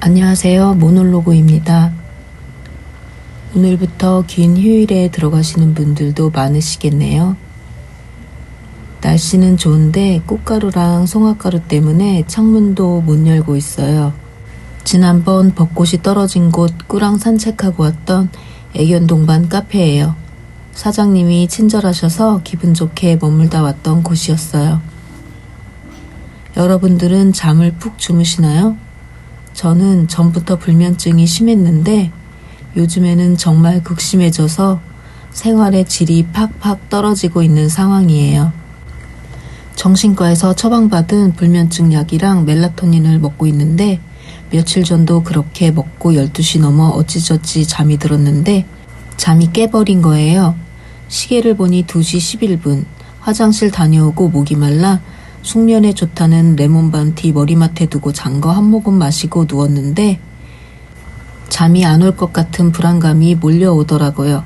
안녕하세요. 모놀로그입니다. 오늘부터 긴 휴일에 들어가시는 분들도 많으시겠네요. 날씨는 좋은데 꽃가루랑 송화가루 때문에 창문도 못 열고 있어요. 지난번 벚꽃이 떨어진 곳 꾸랑 산책하고 왔던 애견동반 카페예요. 사장님이 친절하셔서 기분 좋게 머물다 왔던 곳이었어요. 여러분들은 잠을 푹 주무시나요? 저는 전부터 불면증이 심했는데 요즘에는 정말 극심해져서 생활의 질이 팍팍 떨어지고 있는 상황이에요. 정신과에서 처방받은 불면증 약이랑 멜라토닌을 먹고 있는데 며칠 전도 그렇게 먹고 12시 넘어 어찌저찌 잠이 들었는데 잠이 깨버린 거예요. 시계를 보니 2시 11분, 화장실 다녀오고 목이 말라 숙면에 좋다는 레몬반티 머리맡에 두고 잔 거 한 모금 마시고 누웠는데 잠이 안 올 것 같은 불안감이 몰려오더라고요.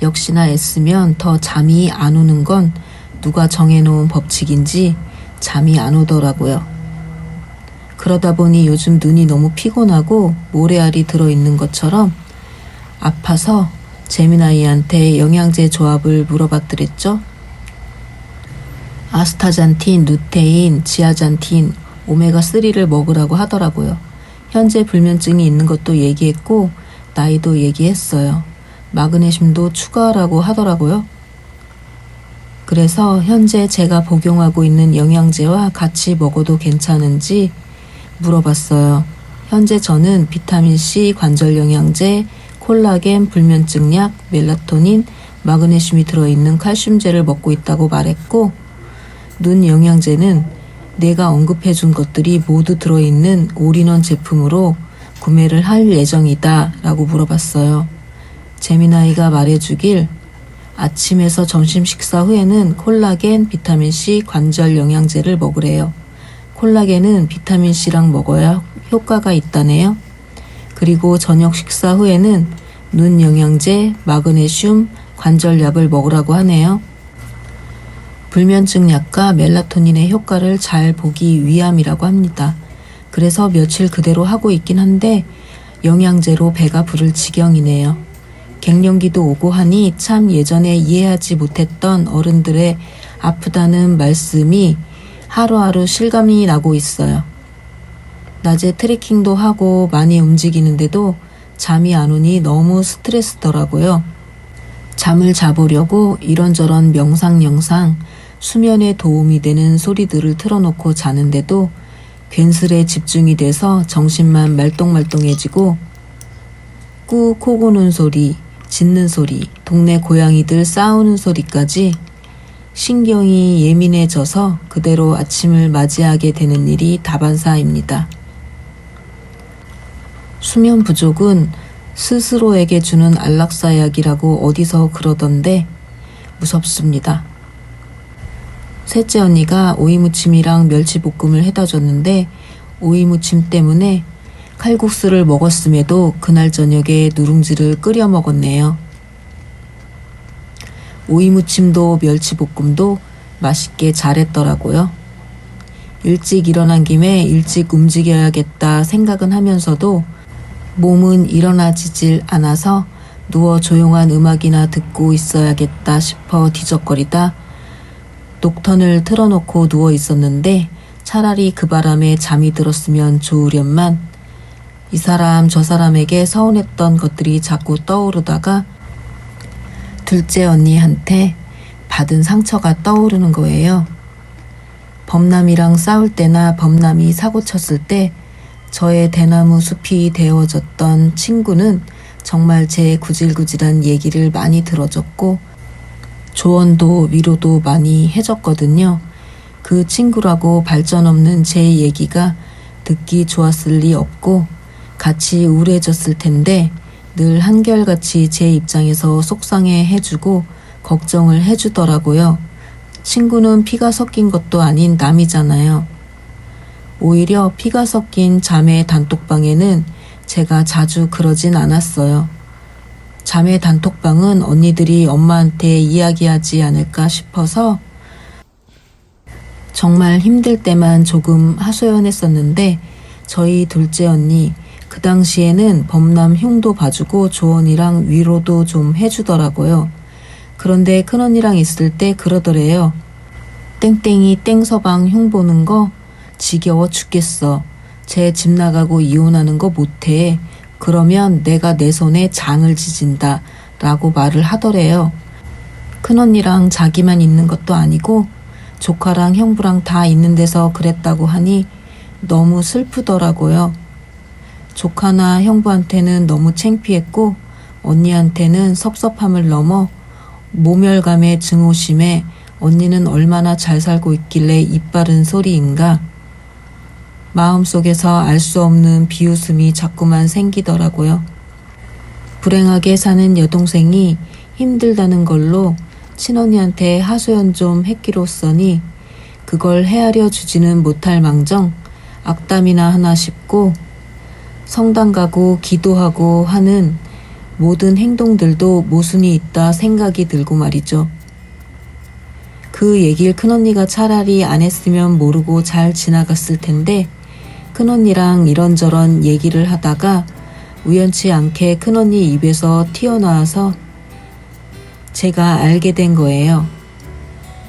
역시나 애쓰면 더 잠이 안 오는 건 누가 정해놓은 법칙인지 잠이 안 오더라고요. 그러다 보니 요즘 눈이 너무 피곤하고 모래알이 들어있는 것처럼 아파서 재민아이한테 영양제 조합을 물어봤더랬죠. 아스타잔틴, 루테인, 지아잔틴, 오메가3를 먹으라고 하더라고요. 현재 불면증이 있는 것도 얘기했고 나이도 얘기했어요. 마그네슘도 추가하라고 하더라고요. 그래서 현재 제가 복용하고 있는 영양제와 같이 먹어도 괜찮은지 물어봤어요. 현재 저는 비타민C 관절 영양제, 콜라겐 불면증 약, 멜라토닌, 마그네슘이 들어있는 칼슘제를 먹고 있다고 말했고 눈 영양제는 내가 언급해준 것들이 모두 들어있는 올인원 제품으로 구매를 할 예정이다 라고 물어봤어요. 재민아이가 말해주길 아침에서 점심 식사 후에는 콜라겐, 비타민C 관절 영양제를 먹으래요. 콜라겐은 비타민C랑 먹어야 효과가 있다네요. 그리고 저녁 식사 후에는 눈 영양제, 마그네슘, 관절약을 먹으라고 하네요. 불면증 약과 멜라토닌의 효과를 잘 보기 위함이라고 합니다. 그래서 며칠 그대로 하고 있긴 한데 영양제로 배가 부를 지경이네요. 갱년기도 오고 하니 참 예전에 이해하지 못했던 어른들의 아프다는 말씀이 하루하루 실감이 나고 있어요. 낮에 트레킹도 하고 많이 움직이는데도 잠이 안 오니 너무 스트레스더라고요. 잠을 자보려고 이런저런 명상 영상, 수면에 도움이 되는 소리들을 틀어놓고 자는데도 괜스레 집중이 돼서 정신만 말똥말똥해지고 꾸 코 고는 소리, 짖는 소리, 동네 고양이들 싸우는 소리까지 신경이 예민해져서 그대로 아침을 맞이하게 되는 일이 다반사입니다. 수면 부족은 스스로에게 주는 안락사약이라고 어디서 그러던데 무섭습니다. 셋째 언니가 오이무침이랑 멸치볶음을 해다 줬는데 오이무침 때문에 칼국수를 먹었음에도 그날 저녁에 누룽지를 끓여 먹었네요. 오이무침도 멸치볶음도 맛있게 잘했더라고요. 일찍 일어난 김에 일찍 움직여야겠다 생각은 하면서도 몸은 일어나지질 않아서 누워 조용한 음악이나 듣고 있어야겠다 싶어 뒤적거리다 녹턴을 틀어놓고 누워 있었는데 차라리 그 바람에 잠이 들었으면 좋으련만 이 사람 저 사람에게 서운했던 것들이 자꾸 떠오르다가 둘째 언니한테 받은 상처가 떠오르는 거예요. 범남이랑 싸울 때나 범남이 사고 쳤을 때 저의 대나무 숲이 되어줬던 친구는 정말 제 구질구질한 얘기를 많이 들어줬고 조언도 위로도 많이 해줬거든요. 그 친구라고 발전 없는 제 얘기가 듣기 좋았을 리 없고 같이 우울해졌을 텐데 늘 한결같이 제 입장에서 속상해 해주고 걱정을 해주더라고요. 친구는 피가 섞인 것도 아닌 남이잖아요. 오히려 피가 섞인 자매 단톡방에는 제가 자주 그러진 않았어요. 자매 단톡방은 언니들이 엄마한테 이야기하지 않을까 싶어서 정말 힘들 때만 조금 하소연했었는데 저희 둘째 언니 그 당시에는 범람 흉도 봐주고 조언이랑 위로도 좀 해주더라고요. 그런데 큰언니랑 있을 때 그러더래요. 땡땡이 땡서방 흉 보는 거 지겨워 죽겠어. 쟤 집 나가고 이혼하는 거 못해. 그러면 내가 내 손에 장을 지진다 라고 말을 하더래요. 큰언니랑 자기만 있는 것도 아니고 조카랑 형부랑 다 있는 데서 그랬다고 하니 너무 슬프더라고요. 조카나 형부한테는 너무 창피했고 언니한테는 섭섭함을 넘어 모멸감의 증오심에 언니는 얼마나 잘 살고 있길래 입 바른 소리인가. 마음속에서 알 수 없는 비웃음이 자꾸만 생기더라고요. 불행하게 사는 여동생이 힘들다는 걸로 친언니한테 하소연 좀 했기로써니 그걸 헤아려 주지는 못할 망정 악담이나 하나 싶고 성당 가고 기도하고 하는 모든 행동들도 모순이 있다 생각이 들고 말이죠. 그 얘기를 큰언니가 차라리 안 했으면 모르고 잘 지나갔을 텐데 큰언니랑 이런저런 얘기를 하다가 우연치 않게 큰언니 입에서 튀어나와서 제가 알게 된 거예요.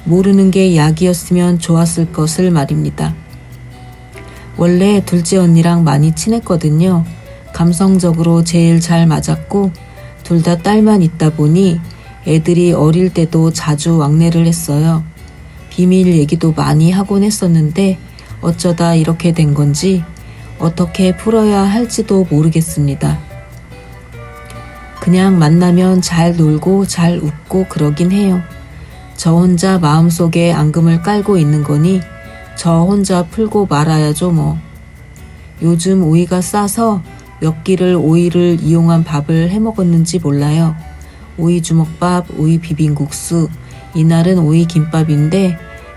모르는 게 약이었으면 좋았을 것을 말입니다. 원래 둘째 언니랑 많이 친했거든요. 감성적으로 제일 잘 맞았고 둘 다 딸만 있다 보니 애들이 어릴 때도 자주 왕래를 했어요. 비밀 얘기도 많이 하곤 했었는데 어쩌다 이렇게 된 건지 어떻게 풀어야 할지도 모르겠습니다. 그냥 만나면 잘 놀고 잘 웃고 그러긴 해요. 저 혼자 마음속에 앙금을 깔고 있는 거니 저 혼자 풀고 말아야죠 뭐. 요즘 오이가 싸서 몇 끼를 오이를 이용한 밥을 해먹었는지 몰라요. 오이 주먹밥, 오이 비빔국수, 이날은 오이 김밥인데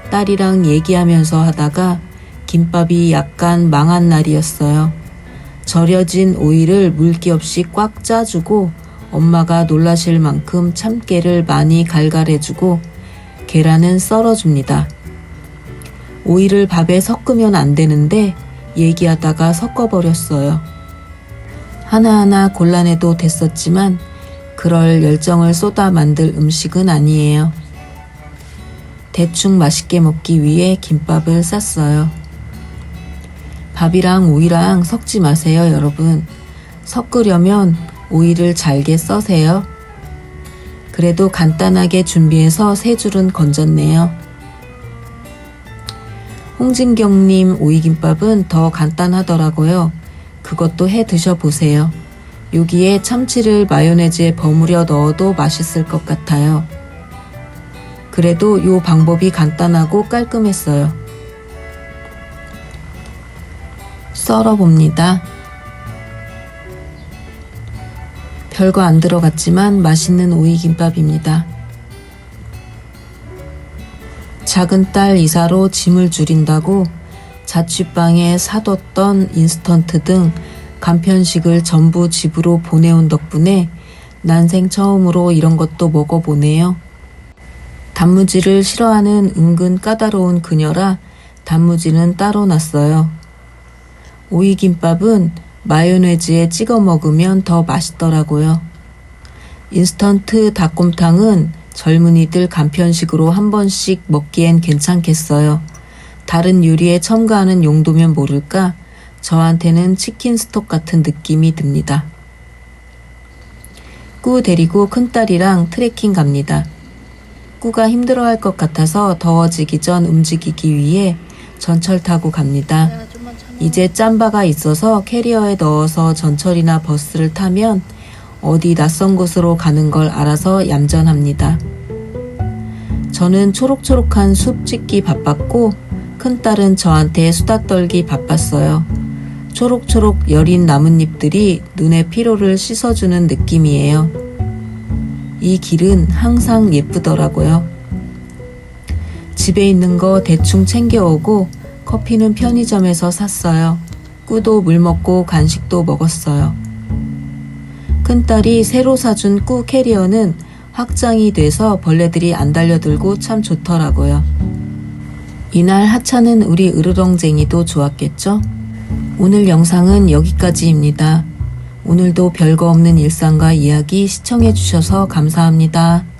딸이랑 얘기하면서 하다가 김밥이 약간 망한 날이었어요. 절여진 오이를 물기 없이 꽉 짜주고 엄마가 놀라실 만큼 참깨를 많이 갈갈해주고 계란은 썰어줍니다. 오이를 밥에 섞으면 안 되는데 얘기하다가 섞어버렸어요. 하나하나 곤란해도 됐었지만 그럴 열정을 쏟아 만들 음식은 아니에요. 대충 맛있게 먹기 위해 김밥을 쌌어요. 밥이랑 오이랑 섞지 마세요, 여러분. 섞으려면 오이를 잘게 써세요. 그래도 간단하게 준비해서 세 줄은 건졌네요. 홍진경님 오이김밥은 더 간단하더라고요. 그것도 해 드셔보세요. 여기에 참치를 마요네즈에 버무려 넣어도 맛있을 것 같아요. 그래도 요 방법이 간단하고 깔끔했어요. 썰어봅니다. 별거 안 들어갔지만 맛있는 오이김밥입니다. 작은 딸 이사로 짐을 줄인다고 자취방에 사뒀던 인스턴트 등 간편식을 전부 집으로 보내온 덕분에 난생 처음으로 이런 것도 먹어보네요. 단무지를 싫어하는 은근 까다로운 그녀라 단무지는 따로 놨어요. 오이김밥은 마요네즈에 찍어 먹으면 더 맛있더라고요. 인스턴트 닭곰탕은 젊은이들 간편식으로 한 번씩 먹기엔 괜찮겠어요. 다른 요리에 첨가하는 용도면 모를까 저한테는 치킨 스톡 같은 느낌이 듭니다. 꾸 데리고 큰딸이랑 트레킹 갑니다. 꾸가 힘들어할 것 같아서 더워지기 전 움직이기 위해 전철 타고 갑니다. 이제 짬바가 있어서 캐리어에 넣어서 전철이나 버스를 타면 어디 낯선 곳으로 가는 걸 알아서 얌전합니다. 저는 초록초록한 숲 찍기 바빴고 큰딸은 저한테 수다 떨기 바빴어요. 초록초록 여린 나뭇잎들이 눈의 피로를 씻어주는 느낌이에요. 이 길은 항상 예쁘더라고요. 집에 있는 거 대충 챙겨오고 커피는 편의점에서 샀어요. 꾸도 물 먹고 간식도 먹었어요. 큰딸이 새로 사준 꾸 캐리어는 확장이 돼서 벌레들이 안 달려들고 참 좋더라고요. 이날 하찮은 우리 으르렁쟁이도 좋았겠죠? 오늘 영상은 여기까지입니다. 오늘도 별거 없는 일상과 이야기 시청해 주셔서 감사합니다.